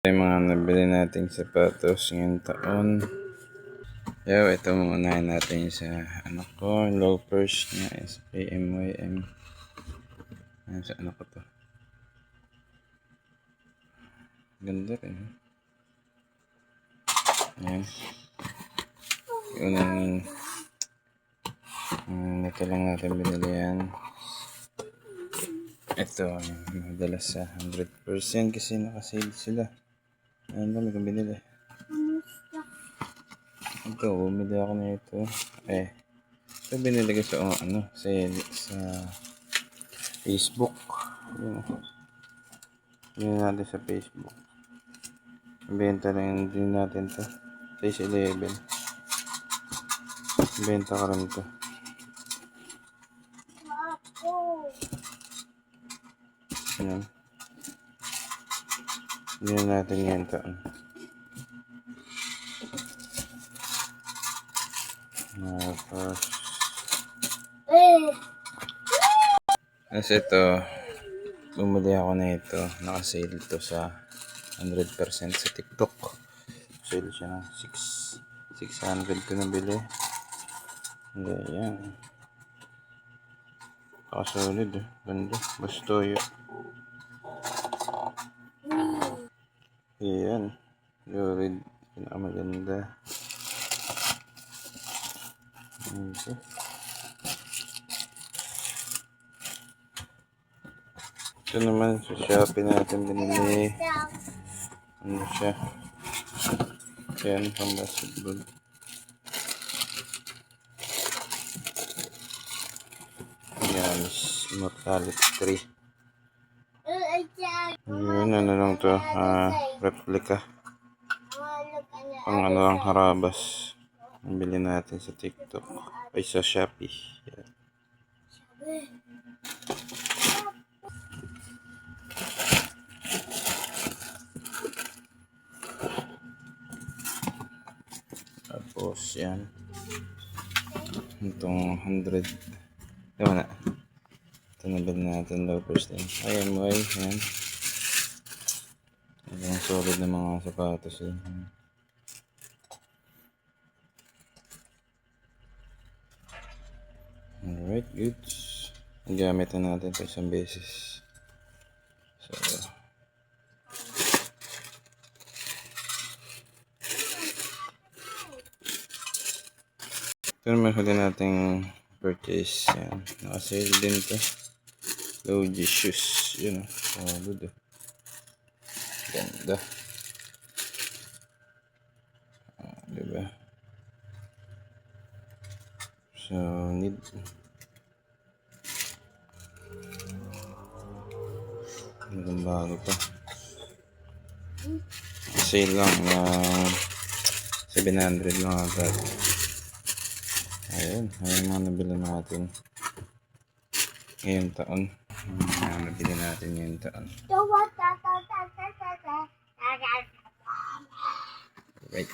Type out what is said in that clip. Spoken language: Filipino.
Yung mga nabili nating sapatos ngayong taon. Ito maunahin natin sa anak ko. Loafers niya SPMYM. Ayan sa anak ko to. Ganda rin. Ayan. Ito lang natin binili yan. Ito, madalas sa 100% kasi nakasale sila. Ayan dami kong binili. Ito, bumili ako na ito. Ito binili ko sa Facebook. Yun natin sa Facebook. Benta lang din natin to. Size 11. Benta ka rin to. Ayan. Yun natin yan to. Tapos ito, bumili ako na ito. Nakasale ito sa 100% sa TikTok. Sale siya ng 600 ko nabili. Ayan. Nakasolid eh. Ganda. Gusto yun. Ayan. Lurid. Pinakamaganda. Okay. Ito naman sa Shopee natin binili. Ano siya? Ayan, pang basketball. Ayan, Immortality 3. Yun, ano lang to, replica. Pang ano lang, harabas. Ang bili natin sa TikTok. Ay, sa Shopee. Ayan. Tapos yan. Itong 100. Diba na? Ito nabili natin loafers din. Ayan mo ay. Yan. Ang solid na mga sapatos din. Alright, goods. Gamit na natin ito isang beses. So, ito naman huli nating purchase. Yan. Nakasale din ito. Low G shoes. Yun o. Solid o. Ganda. Diba? So, need. Magandang bago pa. Sale lang na 700 lang agad. Ayun mga nabili natin ngayong taon. Nabili natin ngayong taon. Right.